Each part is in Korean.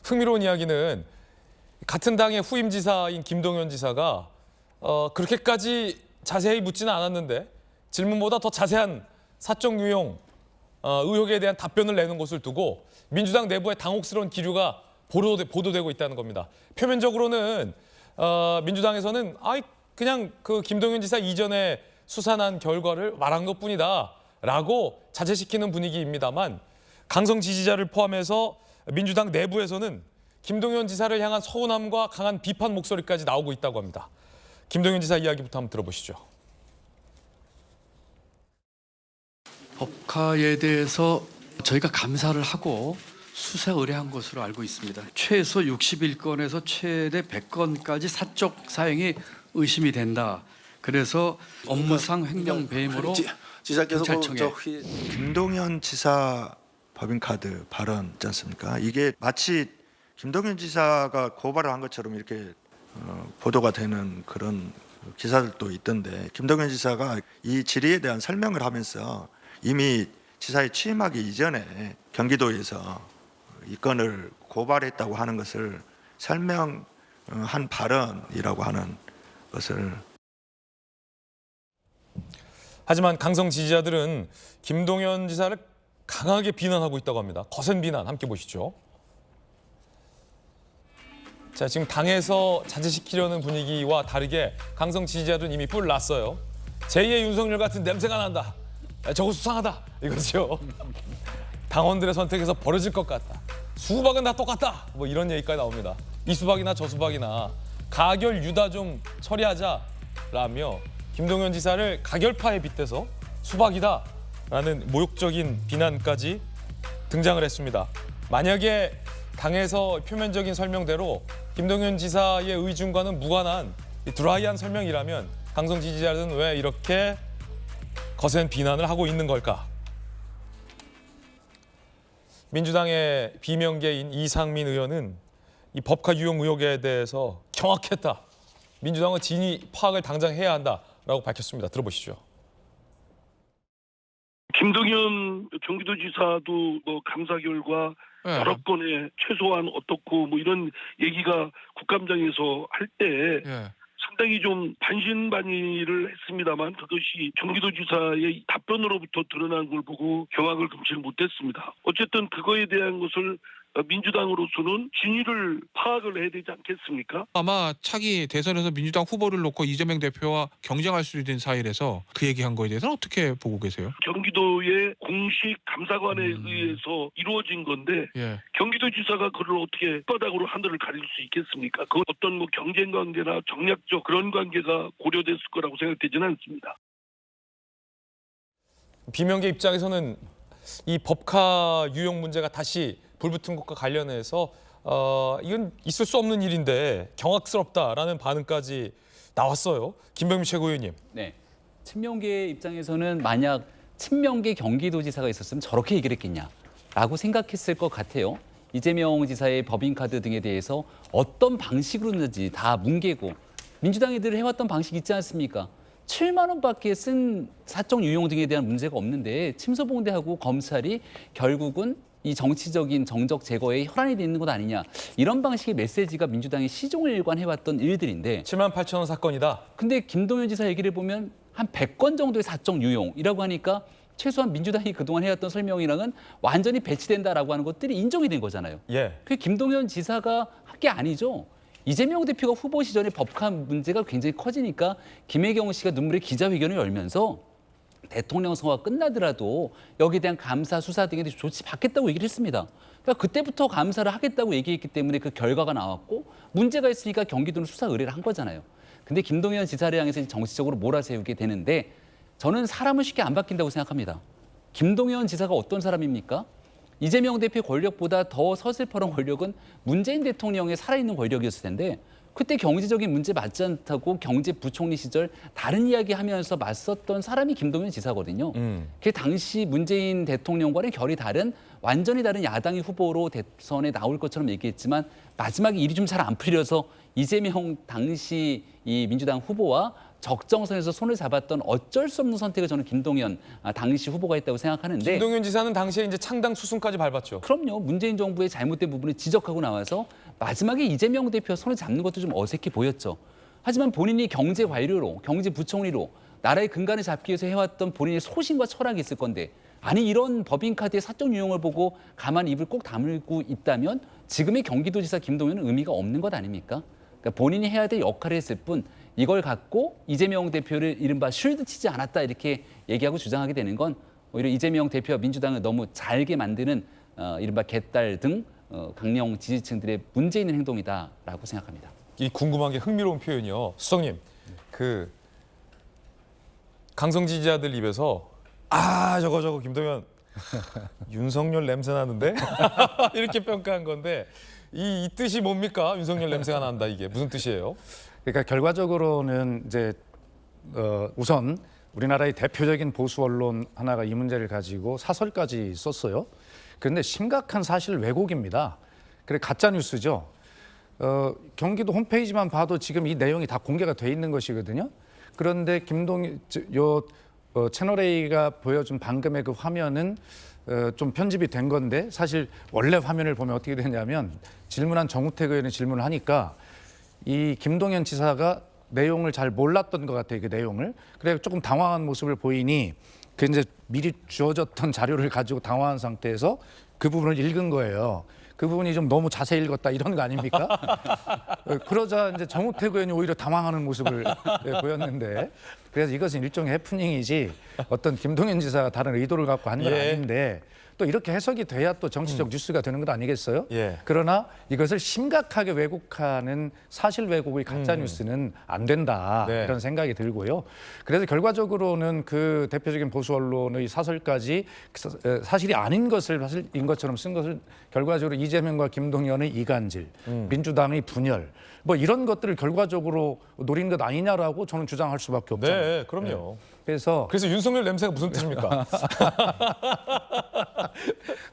흥미로운 이야기는 같은 당의 후임지사인 김동연 지사가 그렇게까지 자세히 묻지는 않았는데 질문보다 더 자세한 사적 유용 의혹에 대한 답변을 내는 것을 두고 민주당 내부의 당혹스러운 기류가 보도되고 있다는 겁니다. 표면적으로는 민주당에서는 그냥 그 김동연 지사 이전에 수사난 결과를 말한 것뿐이다라고 자제시키는 분위기입니다만 강성 지지자를 포함해서 민주당 내부에서는 김동연 지사를 향한 서운함과 강한 비판 목소리까지 나오고 있다고 합니다. 김동연 지사 이야기부터 한번 들어보시죠. 법카에 대해서 저희가 감사를 하고 수사 의뢰한 것으로 알고 있습니다. 최소 61건에서 최대 100건까지 사적 사행이 의심이 된다. 그래서 업무상 횡령 배임으로 지사께서 경찰청에 김동연 지사 법인카드 발언 있지 않습니까? 이게 마치 김동연 지사가 고발을 한 것처럼 이렇게 보도가 되는 그런 기사들도 있던데 김동연 지사가 이 질의에 대한 설명을 하면서 이미 지사에 취임하기 이전에 경기도에서 이 건을 고발했다고 하는 것을 설명한 발언이라고 하는 것을. 하지만 강성 지지자들은 김동연 지사를 강하게 비난하고 있다고 합니다. 거센 비난 함께 보시죠. 자, 지금 당에서 자제시키려는 분위기와 다르게 강성 지지자들은 이미 뿔 났어요. 제2의 윤석열 같은 냄새가 난다. 저거 수상하다 이거죠. 당원들의 선택에서 벌어질 것 같다. 수박은 다 똑같다. 뭐 이런 얘기까지 나옵니다. 이 수박이나 저 수박이나 가결 유다 좀 처리하자라며 김동연 지사를 가결파에 빗대서 수박이다라는 모욕적인 비난까지 등장을 했습니다. 만약에 당에서 표면적인 설명대로 김동연 지사의 의중과는 무관한 드라이한 설명이라면 강성 지지자들은 왜 이렇게 거센 비난을 하고 있는 걸까? 민주당의 비명계인 이상민 의원은 이 법카 유용 의혹에 대해서 경악했다. 민주당은 진위 파악을 당장 해야 한다라고 밝혔습니다. 들어보시죠. 김동연 경기도지사도 뭐 감사 결과 여러 건에 최소한 어떻고 뭐 이런 얘기가 국감장에서 할 때 상당히 좀 반신반의를 했습니다만 그것이 경기도지사의 답변으로부터 드러난 걸 보고 경악을 금치를 못했습니다. 어쨌든 그거에 대한 것을 민주당으로서는 진위를 파악을 해야 되지 않겠습니까? 아마 차기 대선에서 민주당 후보를 놓고 이재명 대표와 경쟁할 수 있는 사이라서 그 얘기한 거에 대해서는 어떻게 보고 계세요? 경기도의 공식 감사관에 의해서 이루어진 건데 경기도지사가 그걸 어떻게 바닥으로 하늘을 가릴 수 있겠습니까? 그 어떤 뭐 경쟁 관계나 정략적 그런 관계가 고려됐을 거라고 생각되지는 않습니다. 비명계 입장에서는 이 법카 유용 문제가 다시 불붙은 것과 관련해서 이건 있을 수 없는 일인데 경악스럽다라는 반응까지 나왔어요. 김병민 최고위원님. 네, 친명계 입장에서는 만약 친명계 경기도지사가 있었으면 저렇게 얘기를 했겠냐라고 생각했을 것 같아요. 이재명 지사의 법인카드 등에 대해서 어떤 방식으로든지 다 뭉개고 민주당이 늘 해왔던 방식 있지 않습니까? 7만 원밖에 쓴 사적 유용 등에 대한 문제가 없는데 침소봉대하고 검찰이 결국은 이 정치적인 정적 제거에 혈안이 되는 것 아니냐. 이런 방식의 메시지가 민주당이 시종을 일관해왔던 일들인데 7만 8천 원 사건이다. 근데 김동연 지사 얘기를 보면 한 100건 정도의 사적 유용이라고 하니까 최소한 민주당이 그동안 해왔던 설명이랑은 완전히 배치된다라고 하는 것들이 인정이 된 거잖아요. 그게 김동연 지사가 한 게 아니죠. 이재명 대표가 후보 시절에 법카 문제가 굉장히 커지니까 김혜경 씨가 눈물의 기자회견을 열면서 대통령 선거가 끝나더라도 여기에 대한 감사, 수사 등에 대해서 조치 받겠다고 얘기를 했습니다. 그러니까 그때부터 감사를 하겠다고 얘기했기 때문에 그 결과가 나왔고 문제가 있으니까 경기도는 수사 의뢰를 한 거잖아요. 근데 김동연 지사를 향해서 정치적으로 몰아세우게 되는데 저는 사람은 쉽게 안 바뀐다고 생각합니다. 김동연 지사가 어떤 사람입니까? 이재명 대표의 권력보다 더 서슬퍼런 권력은 문재인 대통령의 살아있는 권력이었을 텐데 그때 경제적인 문제 맞지 않다고 경제부총리 시절 다른 이야기하면서 맞섰던 사람이 김동연 지사거든요. 그 당시 문재인 대통령과는 결이 다른 완전히 다른 야당의 후보로 대선에 나올 것처럼 얘기했지만 마지막에 일이 좀 잘 안 풀려서 이재명 당시 이 민주당 후보와 적정선에서 손을 잡았던 어쩔 수 없는 선택을 저는 김동연 당시 후보가 했다고 생각하는데 김동연 지사는 당시에 이제 창당 수순까지 밟았죠. 그럼요. 문재인 정부의 잘못된 부분을 지적하고 나와서 마지막에 이재명 대표와 손을 잡는 것도 좀 어색해 보였죠. 하지만 본인이 경제 관료로, 경제 부총리로 나라의 근간을 잡기 위해서 해왔던 본인의 소신과 철학이 있을 건데 아니 이런 법인카드의 사적 유용을 보고 가만히 입을 꼭 다물고 있다면 지금의 경기도지사 김동연은 의미가 없는 것 아닙니까? 그러니까 본인이 해야 될 역할을 했을 뿐 이걸 갖고 이재명 대표를 이른바 쉴드 치지 않았다 이렇게 얘기하고 주장하게 되는 건 오히려 이재명 대표와 민주당을 너무 잘게 만드는 이른바 개딸 등 강령 지지층들의 문제 있는 행동이다라고 생각합니다. 이 궁금한 게 흥미로운 표현이요. 수석님, 그 강성 지지자들 입에서 저거 김동연 윤석열 냄새 나는데 이렇게 평가한 건데 이 뜻이 뭡니까? 윤석열 냄새가 난다 이게 무슨 뜻이에요? 그러니까 결과적으로는 이제 우선 우리나라의 대표적인 보수 언론 하나가 이 문제를 가지고 사설까지 썼어요. 그런데 심각한 사실 왜곡입니다. 그래 가짜 뉴스죠. 경기도 홈페이지만 봐도 지금 이 내용이 다 공개가 돼 있는 것이거든요. 그런데 채널 A가 보여준 방금의 그 화면은 좀 편집이 된 건데 사실 원래 화면을 보면 어떻게 되냐면 질문한 정우택 의원이 질문을 하니까 이 김동연 지사가 내용을 잘 몰랐던 것 같아요. 그 내용을. 그래 조금 당황한 모습을 보이니 그 이제 미리 주어졌던 자료를 가지고 당황한 상태에서 그 부분을 읽은 거예요. 그 부분이 좀 너무 자세히 읽었다 이런 거 아닙니까? 그러자 이제 정우택 의원이 오히려 당황하는 모습을 보였는데 그래서 이것은 일종의 해프닝이지 어떤 김동연 지사가 다른 의도를 갖고 한 건 아닌데 또 이렇게 해석이 돼야 또 정치적 뉴스가 되는 것 아니겠어요? 그러나 이것을 심각하게 왜곡하는 사실 왜곡의 가짜 뉴스는 안 된다 이런 생각이 들고요. 그래서 결과적으로는 그 대표적인 보수 언론의 사설까지 사실이 아닌 것을 사실인 것처럼 쓴 것을 결과적으로 이재명과 김동연의 이간질, 민주당의 분열 뭐 이런 것들을 결과적으로 노린 것 아니냐라고 저는 주장할 수밖에 없잖아요. 네, 그럼요. 그래서 윤석열 냄새가 무슨 뜻입니까?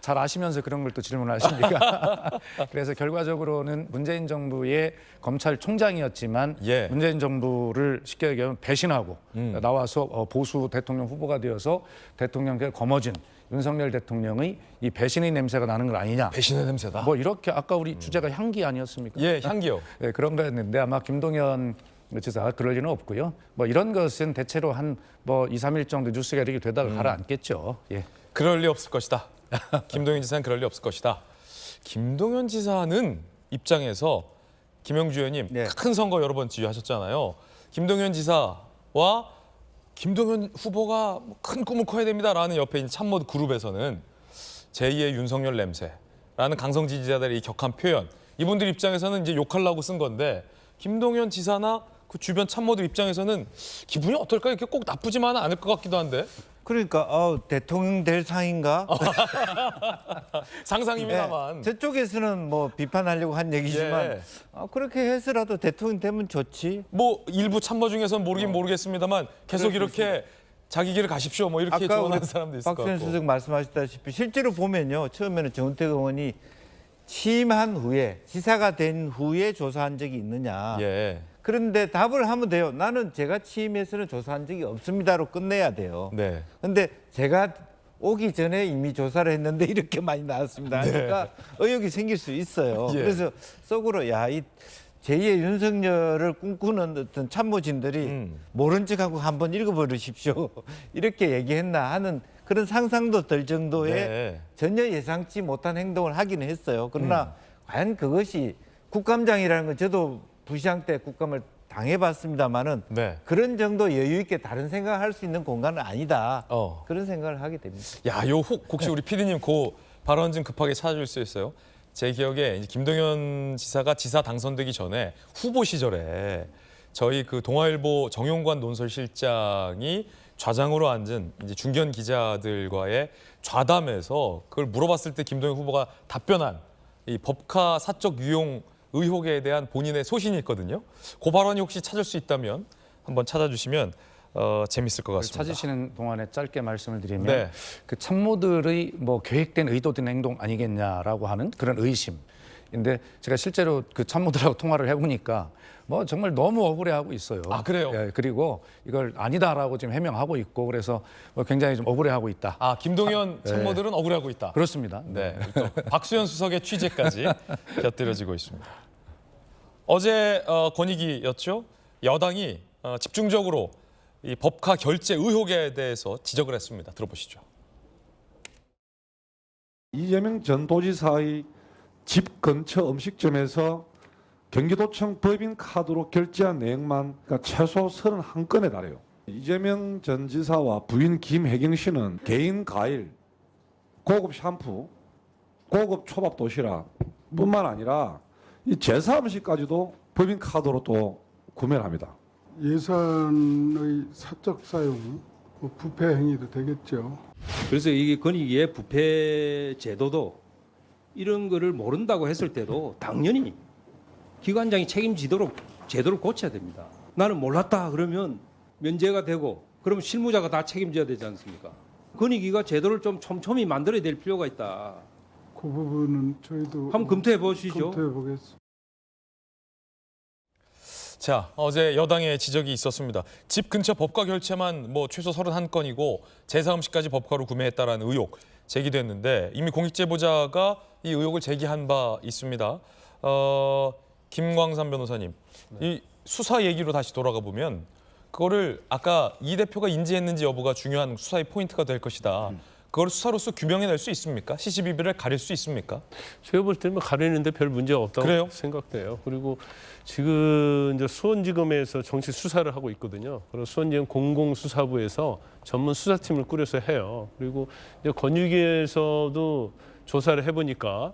잘 아시면서 그런 걸 또 질문하십니까? 그래서 결과적으로는 문재인 정부의 검찰총장이었지만 문재인 정부를 쉽게 얘기하면 배신하고 나와서 보수 대통령 후보가 되어서 대통령께 거머쥔 윤석열 대통령의 이 배신의 냄새가 나는 건 아니냐? 배신의 냄새다. 뭐 이렇게 아까 우리 주제가 향기 아니었습니까? 향기요. 네, 그런 거였는데 아마 김동연 지사 그럴 리는 없고요. 뭐 이런 것은 대체로 한 2, 3일 정도 뉴스가 이렇게 되다가 가라앉겠죠. 그럴 리 없을 것이다. 김동연 지사는 그럴 리 없을 것이다. 김동연 지사는 입장에서 김영주 의원님 큰 선거 여러 번 지휘하셨잖아요. 김동연 지사와 김동연 후보가 큰 꿈을 커야 됩니다라는 옆에 있는 참모 그룹에서는 제2의 윤석열 냄새라는 강성 지지자들의 이 격한 표현 이분들 입장에서는 이제 욕하려고 쓴 건데 김동연 지사나 그 주변 참모들 입장에서는 기분이 어떨까 이렇게 꼭 나쁘지만은 않을 것 같기도 한데 그러니까 대통령 될 상인가? 상상입니다만 저쪽에서는 뭐 비판하려고 한 얘기지만 그렇게 해서라도 대통령 되면 좋지. 뭐 일부 참모 중에서는 모르긴 모르겠습니다만 계속 이렇게 자기 길을 가십시오. 뭐 이렇게 조언하는 사람도 있을 것 같고. 박수현 수석 말씀하셨다시피 실제로 보면요. 처음에는 정우택 의원이 취임한 후에 지사가 된 후에 조사한 적이 있느냐. 그런데 답을 하면 돼요. 나는 제가 취임해서는 조사한 적이 없습니다로 끝내야 돼요. 그런데 제가 오기 전에 이미 조사를 했는데 이렇게 많이 나왔습니다. 그러니까 의혹이 생길 수 있어요. 그래서 속으로 이 제2의 윤석열을 꿈꾸는 어떤 참모진들이 모른 척하고 한번 읽어버리십시오. 이렇게 얘기했나 하는 그런 상상도 들 정도의 전혀 예상치 못한 행동을 하기는 했어요. 그러나 과연 그것이 국감장이라는 건 저도 부시장 때 국감을 당해봤습니다만은 그런 정도 여유 있게 다른 생각을 할 수 있는 공간은 아니다. 그런 생각을 하게 됩니다. 혹시 우리 PD님 그 발언 좀 급하게 찾아줄 수 있어요? 제 기억에 이제 김동연 지사가 지사 당선되기 전에 후보 시절에 저희 그 동아일보 정용관 논설실장이 좌장으로 앉은 이제 중견 기자들과의 좌담에서 그걸 물어봤을 때 김동연 후보가 답변한 이 법카 사적 유용 의혹에 대한 본인의 소신이 있거든요. 그 발언이 혹시 찾을 수 있다면 한번 찾아주시면 재밌을 것 같습니다. 찾으시는 동안에 짧게 말씀을 드리면 그 참모들의 뭐 계획된 의도된 행동 아니겠냐라고 하는 그런 의심. 근데 제가 실제로 그 참모들하고 통화를 해보니까 뭐 정말 너무 억울해하고 있어요. 아, 그래요? 예, 그리고 이걸 아니다라고 지금 해명하고 있고 그래서 뭐 굉장히 좀 억울해하고 있다. 아, 김동연 참모들은 억울해하고 있다. 그렇습니다. 네, 또 박수현 수석의 취재까지 곁들여지고 있습니다. 어제 권익위였죠. 여당이 집중적으로 이 법카 결재 의혹에 대해서 지적을 했습니다. 들어보시죠. 이재명 전 도지사의 집 근처 음식점에서 경기도청 법인카드로 결제한 내용만 최소 31건에 달해요. 이재명 전 지사와 부인 김혜경 씨는 개인 과일, 고급 샴푸, 고급 초밥 도시락뿐만 아니라 이 제사 음식까지도 법인카드로 또 구매를 합니다. 예산의 사적 사용, 부패 행위도 되겠죠. 그래서 이게 권익위의 부패 제도도 이런 거를 모른다고 했을 때도 당연히 기관장이 책임지도록 제도를 고쳐야 됩니다. 나는 몰랐다 그러면 면제가 되고 그러면 실무자가 다 책임져야 되지 않습니까? 권익위가 제도를 좀 촘촘히 만들어야 될 필요가 있다. 그 부분은 저희도 한번 검토해 보시죠. 검토해 보겠습니다. 자, 어제 여당의 지적이 있었습니다. 집 근처 법카 결체만 뭐 최소 31건이고 제사 음식까지 법카로 구매했다라는 의혹 제기됐는데 이미 공익제보자가 이 의혹을 제기한 바 있습니다. 김광삼 변호사님, 이 수사 얘기로 다시 돌아가 보면 그거를 아까 이 대표가 인지했는지 여부가 중요한 수사의 포인트가 될 것이다. 그걸 수사로서 규명해낼 수 있습니까? 시시비비를 가릴 수 있습니까? 제가 볼 때는 가리는데 별 문제 없다고 그래요? 생각돼요. 그리고 지금 이제 수원지검에서 정식 수사를 하고 있거든요. 그리고 수원지검 공공수사부에서 전문 수사팀을 꾸려서 해요. 그리고 이제 권익위에서도 조사를 해보니까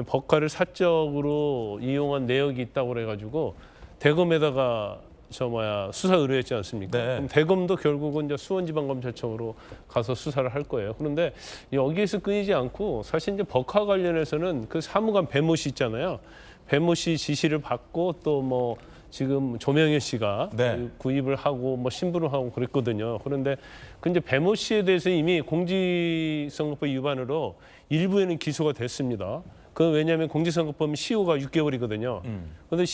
법카를 사적으로 이용한 내역이 있다고 그래가지고 대검에다가 수사 의뢰했지 않습니까? 네. 그럼 대검도 결국은 이제 수원지방검찰청으로 가서 수사를 할 거예요. 그런데 여기에서 끊이지 않고 사실 이제 법카 관련해서는 그 사무관 배모 씨 있잖아요. 배모 씨 지시를 받고 또 뭐 지금 조명현 씨가 네. 구입을 하고 뭐 신부를 하고 그랬거든요. 그런데 근데 배모 씨에 대해서 이미 공직선거법 위반으로 일부에는 기소가 됐습니다. 그건 왜냐하면 공직선거법 시효가 6개월이거든요. 그런데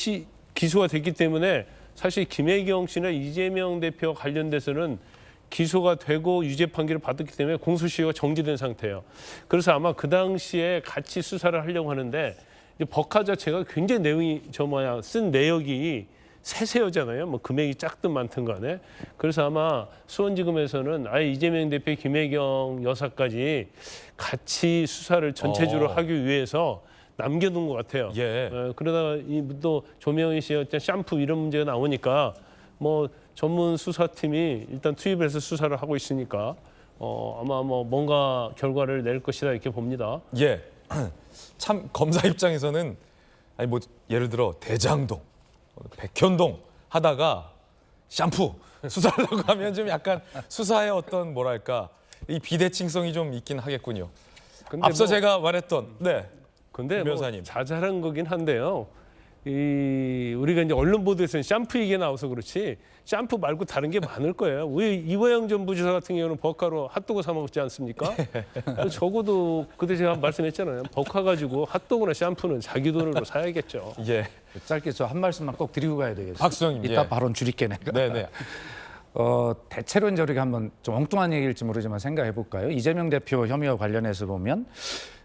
기소가 됐기 때문에 사실 김혜경 씨나 이재명 대표와 관련돼서는 기소가 되고 유죄 판결을 받았기 때문에 공소시효가 정지된 상태예요. 그래서 아마 그 당시에 같이 수사를 하려고 하는데 법카 자체가 굉장히 쓴 내역이 세세하잖아요. 뭐 금액이 작든 많든 간에. 그래서 아마 수원지검에서는 아예 이재명 대표, 김혜경 여사까지 같이 수사를 전체적으로 하기 위해서 남겨둔 것 같아요. 예. 그러다가 또 조명희 씨의 샴푸 이런 문제가 나오니까 뭐 전문 수사팀이 일단 투입해서 수사를 하고 있으니까 아마 뭐 뭔가 결과를 낼 것이다 이렇게 봅니다. 예. 참 검사 입장에서는 아니 뭐 예를 들어 대장동, 백현동 하다가 샴푸 수사하려고 하면 좀 약간 수사의 어떤 뭐랄까 이 비대칭성이 좀 있긴 하겠군요. 근데 앞서 뭐, 제가 말했던 네. 근데 뭐 변호사님. 자잘한 거긴 한데요. 우리가 이제 언론 보도에서는 샴푸 얘기가 나와서 그렇지 샴푸 말고 다른 게 많을 거예요. 우리 이화영 전 부지사 같은 경우는 법카로 핫도그 사 먹지 않습니까? 적어도 그때 제가 말씀했잖아요. 법카 가지고 핫도그나 샴푸는 자기 돈으로 사야겠죠. 예. 짧게 저 한 말씀만 꼭 드리고 가야 되겠어요. 박수영님. 이따 예. 발언 줄일게 내가. 네네. 대체로 이제 우리가 한번 좀 엉뚱한 얘기일지 모르지만 생각해 볼까요? 이재명 대표 혐의와 관련해서 보면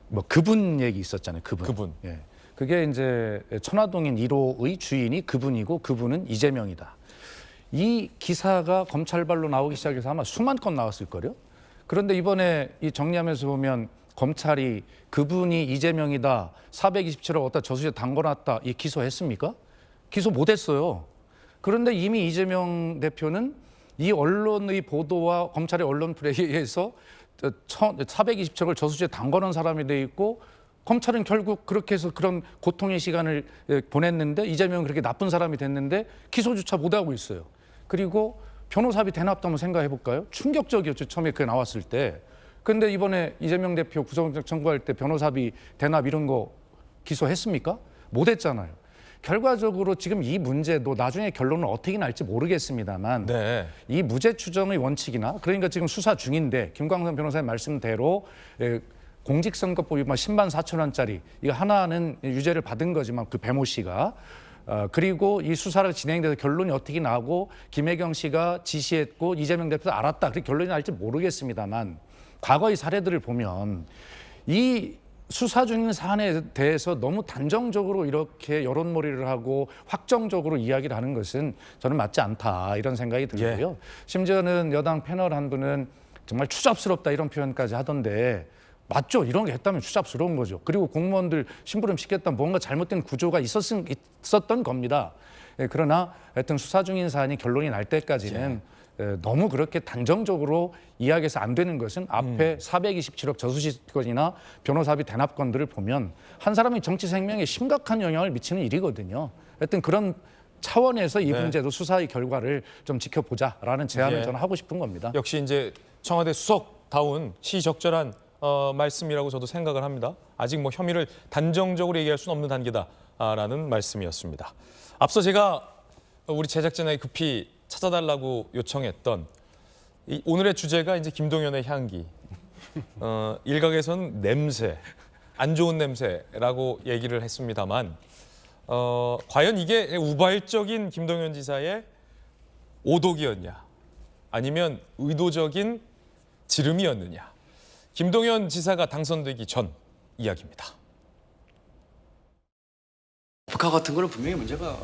뭐 그분 얘기 있었잖아요. 그분. 예. 그게 이제 천화동인 1호의 주인이 그분이고 그분은 이재명이다. 이 기사가 검찰발로 나오기 시작해서 아마 수만 건 나왔을 거요. 그런데 이번에 이 정리하면서 보면 검찰이 그분이 이재명이다. 427억 어디다 저수지에 담궈놨다. 이 기소했습니까? 기소 못했어요. 그런데 이미 이재명 대표는 이 언론의 보도와 검찰의 언론 플레이에 의해서 427억을 저수지에 담궈놓은 사람이 돼 있고 검찰은 결국 그렇게 해서 그런 고통의 시간을 보냈는데 이재명은 그렇게 나쁜 사람이 됐는데 기소조차 못하고 있어요. 그리고 변호사비 대납도 한번 생각해 볼까요? 충격적이었죠. 처음에 그게 나왔을 때. 그런데 이번에 이재명 대표 구속영장 청구할 때 변호사비 대납 이런 거 기소했습니까? 못했잖아요. 결과적으로 지금 이 문제도 나중에 결론은 어떻게 날지 모르겠습니다만 네. 이 무죄 추정의 원칙이나 그러니까 지금 수사 중인데 김광선 변호사의 말씀대로 공직선거법 위반 10만 4천 원짜리 이거 하나는 유죄를 받은 거지만 그 배모 씨가 그리고 이 수사가 진행돼서 결론이 어떻게 나고 김혜경 씨가 지시했고 이재명 대표도 알았다. 그렇게 결론이 날지 모르겠습니다만 과거의 사례들을 보면 이 수사 중인 사안에 대해서 너무 단정적으로 이렇게 여론몰이를 하고 확정적으로 이야기를 하는 것은 저는 맞지 않다 이런 생각이 들고요. 심지어는 여당 패널 한 분은 정말 추잡스럽다 이런 표현까지 하던데 맞죠? 이런 게 했다면 추잡스러운 거죠. 그리고 공무원들 심부름 시켰다면 뭔가 잘못된 구조가 있었던 겁니다. 그러나 하여튼 수사 중인 사안이 결론이 날 때까지는 너무 그렇게 단정적으로 이야기해서 안 되는 것은 앞에 427억 저수지권이나 변호사비 대납건들을 보면 한 사람의 정치 생명에 심각한 영향을 미치는 일이거든요. 하여튼 그런 차원에서 이 문제도 수사의 결과를 좀 지켜보자라는 제안을 저는 하고 싶은 겁니다. 역시 이제 청와대 수석다운 시적절한 말씀이라고 저도 생각을 합니다. 아직 뭐 혐의를 단정적으로 얘기할 수는 없는 단계다라는 말씀이었습니다. 앞서 제가 우리 제작진에게 급히 찾아달라고 요청했던 오늘의 주제가 이제 김동연의 향기. 일각에서는 냄새, 안 좋은 냄새라고 얘기를 했습니다만 과연 이게 우발적인 김동연 지사의 오독이었냐 아니면 의도적인 지름이었느냐. 김동연 지사가 당선되기 전 이야기입니다. 북한 같은 거는 분명히 문제가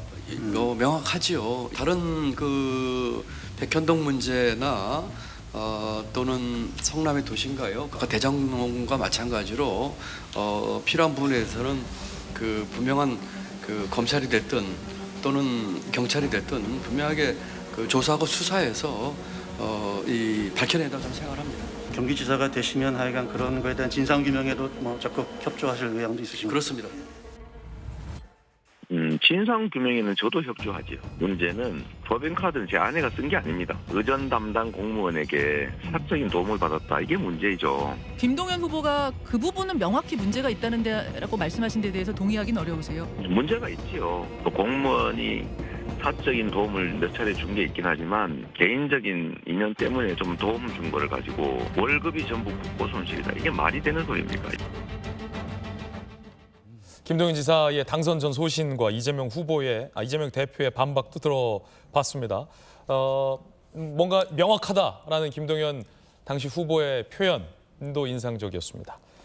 명확하지요. 다른 그 백현동 문제나 또는 성남의 도시인가요? 대장동과 마찬가지로 필요한 부분에서는 그 분명한 그 검찰이 됐든 또는 경찰이 됐든 분명하게 그 조사하고 수사해서 밝혀낸다고 저는 생각합니다. 경기지사가 되시면 하여간 그런 거에 대한 진상규명에도 뭐 적극 협조하실 의향도 있으십니까? 그렇습니다. 진상규명에는 저도 협조하지요. 문제는 법인카드는 제 아내가 쓴 게 아닙니다. 의전 담당 공무원에게 사적인 도움을 받았다. 이게 문제이죠. 김동연 후보가 그 부분은 명확히 문제가 있다는 데라고 말씀하신 데 대해서 동의하기는 어려우세요? 문제가 있지요. 또 공무원이 사적인 도움을 몇 차례 준 게 있긴 하지만 개인적인 인연 때문에 좀 도움 준 거를 가지고 월급이 전부 국고 손실이다. 이게 말이 되는 소리입니까? 김동연 지사의 당선 전 소신과 이재명 대표의 반박도 들어봤습니다. 뭔가 명확하다라는 김동연 당시 후보의 표현도 인상적이었습니다.